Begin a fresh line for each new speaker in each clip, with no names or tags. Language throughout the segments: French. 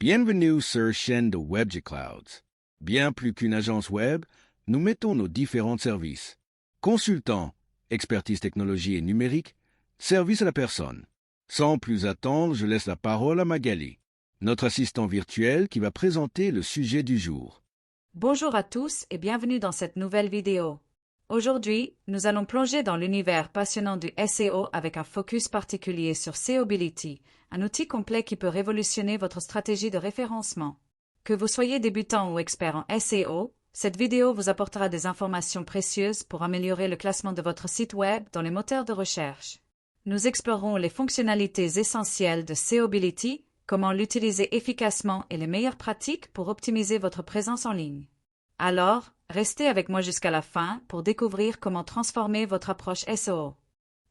Bienvenue sur chaîne de WebGClouds. Bien plus qu'une agence web, nous mettons nos différents services. Consultant, expertise technologie et numérique, service à la personne. Sans plus attendre, je laisse la parole à Magali, notre assistant virtuel qui va présenter le sujet du jour.
Bonjour à tous et bienvenue dans cette nouvelle vidéo. Aujourd'hui, nous allons plonger dans l'univers passionnant du SEO avec un focus particulier sur Seobility, un outil complet qui peut révolutionner votre stratégie de référencement. Que vous soyez débutant ou expert en SEO, cette vidéo vous apportera des informations précieuses pour améliorer le classement de votre site web dans les moteurs de recherche. Nous explorerons les fonctionnalités essentielles de Seobility, comment l'utiliser efficacement et les meilleures pratiques pour optimiser votre présence en ligne. Alors, restez avec moi jusqu'à la fin pour découvrir comment transformer votre approche SEO.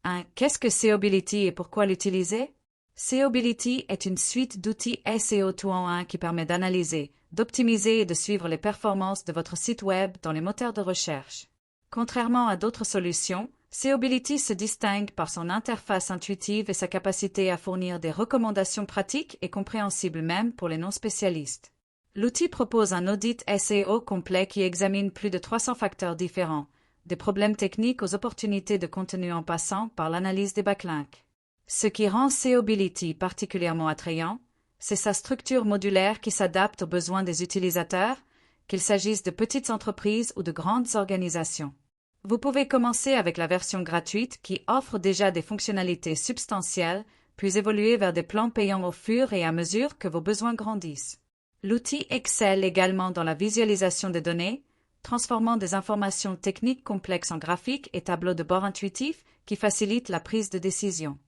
1. Qu'est-ce que Seobility et pourquoi l'utiliser? Seobility est une suite d'outils SEO tout-en-un qui permet d'analyser, d'optimiser et de suivre les performances de votre site web dans les moteurs de recherche. Contrairement à d'autres solutions, Seobility se distingue par son interface intuitive et sa capacité à fournir des recommandations pratiques et compréhensibles même pour les non-spécialistes. L'outil propose un audit SEO complet qui examine plus de 300 facteurs différents, des problèmes techniques aux opportunités de contenu en passant par l'analyse des backlinks. Ce qui rend Seobility particulièrement attrayant, c'est sa structure modulaire qui s'adapte aux besoins des utilisateurs, qu'il s'agisse de petites entreprises ou de grandes organisations. Vous pouvez commencer avec la version gratuite qui offre déjà des fonctionnalités substantielles, puis évoluer vers des plans payants au fur et à mesure que vos besoins grandissent. L'outil excelle également dans la visualisation des données, transformant des informations techniques complexes en graphiques et tableaux de bord intuitifs qui facilitent la prise de décision.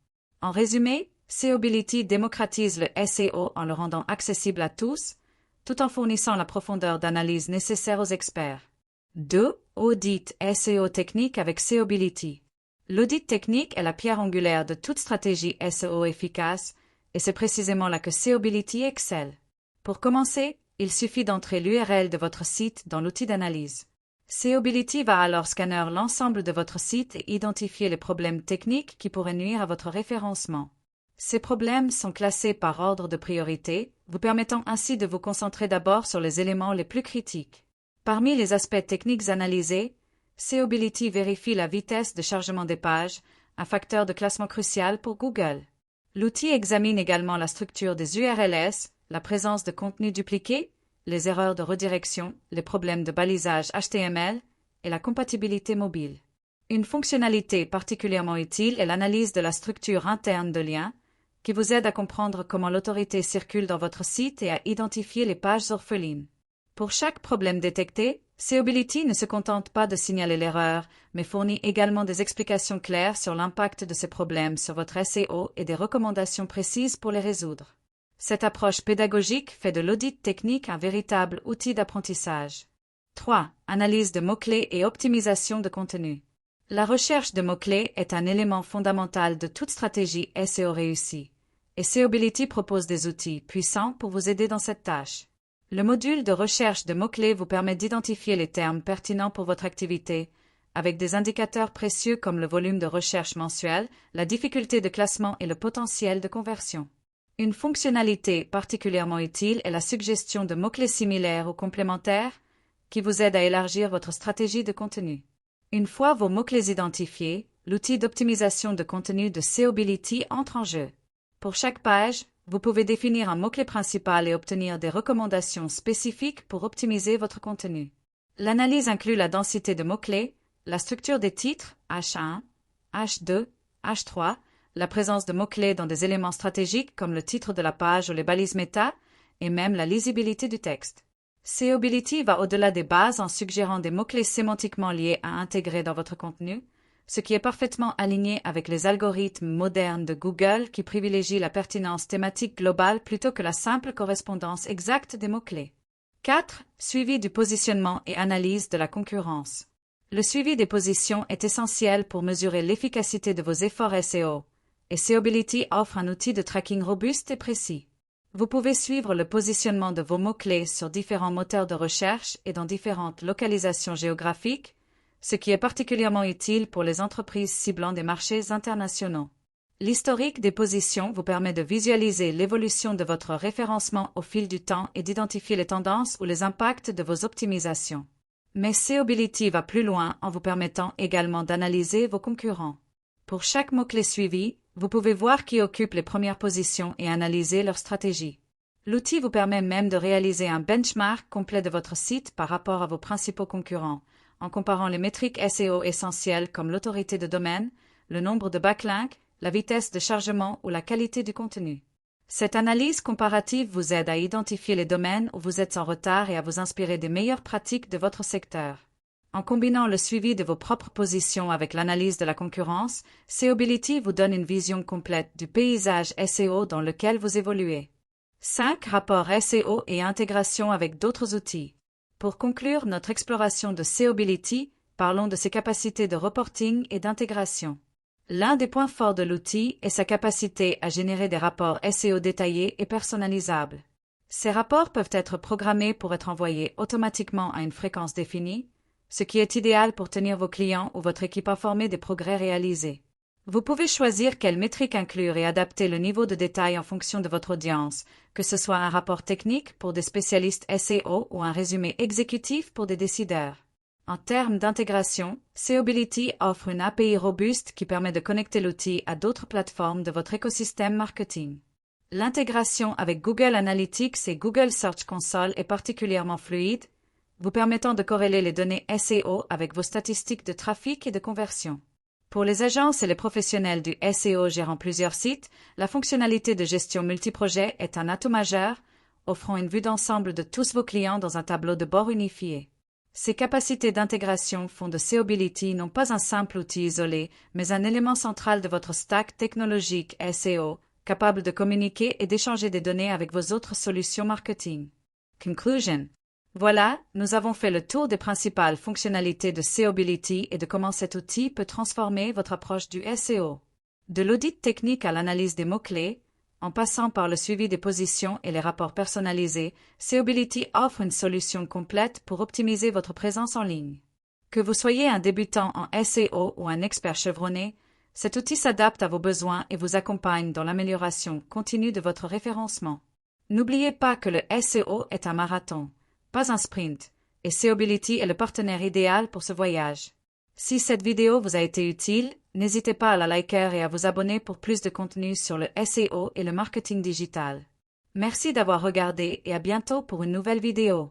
En résumé, Seobility démocratise le SEO en le rendant accessible à tous, tout en fournissant la profondeur d'analyse nécessaire aux experts. 2. Audit SEO technique avec Seobility. L'audit technique est la pierre angulaire de toute stratégie SEO efficace, et c'est précisément là que Seobility excelle. Pour commencer, il suffit d'entrer l'URL de votre site dans l'outil d'analyse. Seobility va alors scanner l'ensemble de votre site et identifier les problèmes techniques qui pourraient nuire à votre référencement. Ces problèmes sont classés par ordre de priorité, vous permettant ainsi de vous concentrer d'abord sur les éléments les plus critiques. Parmi les aspects techniques analysés, Seobility vérifie la vitesse de chargement des pages, un facteur de classement crucial pour Google. L'outil examine également la structure des URLs, la présence de contenus dupliqués, les erreurs de redirection, les problèmes de balisage HTML et la compatibilité mobile. Une fonctionnalité particulièrement utile est l'analyse de la structure interne de liens, qui vous aide à comprendre comment l'autorité circule dans votre site et à identifier les pages orphelines. Pour chaque problème détecté, Seobility ne se contente pas de signaler l'erreur, mais fournit également des explications claires sur l'impact de ces problèmes sur votre SEO et des recommandations précises pour les résoudre. Cette approche pédagogique fait de l'audit technique un véritable outil d'apprentissage. 3. Analyse de mots-clés et optimisation de contenu. La recherche de mots-clés est un élément fondamental de toute stratégie SEO réussie, et Seobility propose des outils puissants pour vous aider dans cette tâche. Le module de recherche de mots-clés vous permet d'identifier les termes pertinents pour votre activité, avec des indicateurs précieux comme le volume de recherche mensuel, la difficulté de classement et le potentiel de conversion. Une fonctionnalité particulièrement utile est la suggestion de mots-clés similaires ou complémentaires qui vous aide à élargir votre stratégie de contenu. Une fois vos mots-clés identifiés, l'outil d'optimisation de contenu de Seobility entre en jeu. Pour chaque page, vous pouvez définir un mot-clé principal et obtenir des recommandations spécifiques pour optimiser votre contenu. L'analyse inclut la densité de mots-clés, la structure des titres H1, H2, H3, la présence de mots-clés dans des éléments stratégiques comme le titre de la page ou les balises méta, et même la lisibilité du texte. Seobility va au-delà des bases en suggérant des mots-clés sémantiquement liés à intégrer dans votre contenu, ce qui est parfaitement aligné avec les algorithmes modernes de Google qui privilégient la pertinence thématique globale plutôt que la simple correspondance exacte des mots-clés. 4. Suivi du positionnement et analyse de la concurrence. Le suivi des positions est essentiel pour mesurer l'efficacité de vos efforts SEO. Et Seobility offre un outil de tracking robuste et précis. Vous pouvez suivre le positionnement de vos mots-clés sur différents moteurs de recherche et dans différentes localisations géographiques, ce qui est particulièrement utile pour les entreprises ciblant des marchés internationaux. L'historique des positions vous permet de visualiser l'évolution de votre référencement au fil du temps et d'identifier les tendances ou les impacts de vos optimisations. Mais Seeobility va plus loin en vous permettant également d'analyser vos concurrents. Pour chaque mot-clé suivi, vous pouvez voir qui occupe les premières positions et analyser leur stratégie. L'outil vous permet même de réaliser un benchmark complet de votre site par rapport à vos principaux concurrents, en comparant les métriques SEO essentielles comme l'autorité de domaine, le nombre de backlinks, la vitesse de chargement ou la qualité du contenu. Cette analyse comparative vous aide à identifier les domaines où vous êtes en retard et à vous inspirer des meilleures pratiques de votre secteur. En combinant le suivi de vos propres positions avec l'analyse de la concurrence, Seeobility vous donne une vision complète du paysage SEO dans lequel vous évoluez. 5. Rapport SEO et intégration avec d'autres outils. Pour conclure notre exploration de Seeobility, parlons de ses capacités de reporting et d'intégration. L'un des points forts de l'outil est sa capacité à générer des rapports SEO détaillés et personnalisables. Ces rapports peuvent être programmés pour être envoyés automatiquement à une fréquence définie, ce qui est idéal pour tenir vos clients ou votre équipe informés des progrès réalisés. Vous pouvez choisir quelles métriques inclure et adapter le niveau de détail en fonction de votre audience, que ce soit un rapport technique pour des spécialistes SEO ou un résumé exécutif pour des décideurs. En termes d'intégration, Seeobility offre une API robuste qui permet de connecter l'outil à d'autres plateformes de votre écosystème marketing. L'intégration avec Google Analytics et Google Search Console est particulièrement fluide, vous permettant de corréler les données SEO avec vos statistiques de trafic et de conversion. Pour les agences et les professionnels du SEO gérant plusieurs sites, la fonctionnalité de gestion multiprojet est un atout majeur, offrant une vue d'ensemble de tous vos clients dans un tableau de bord unifié. Ces capacités d'intégration font de Seeobility non pas un simple outil isolé, mais un élément central de votre stack technologique SEO, capable de communiquer et d'échanger des données avec vos autres solutions marketing. Conclusion. Voilà, nous avons fait le tour des principales fonctionnalités de Seeobility et de comment cet outil peut transformer votre approche du SEO. De l'audit technique à l'analyse des mots-clés, en passant par le suivi des positions et les rapports personnalisés, Seeobility offre une solution complète pour optimiser votre présence en ligne. Que vous soyez un débutant en SEO ou un expert chevronné, cet outil s'adapte à vos besoins et vous accompagne dans l'amélioration continue de votre référencement. N'oubliez pas que le SEO est un marathon, pas un sprint, et Seeobility est le partenaire idéal pour ce voyage. Si cette vidéo vous a été utile, n'hésitez pas à la liker et à vous abonner pour plus de contenu sur le SEO et le marketing digital. Merci d'avoir regardé et à bientôt pour une nouvelle vidéo.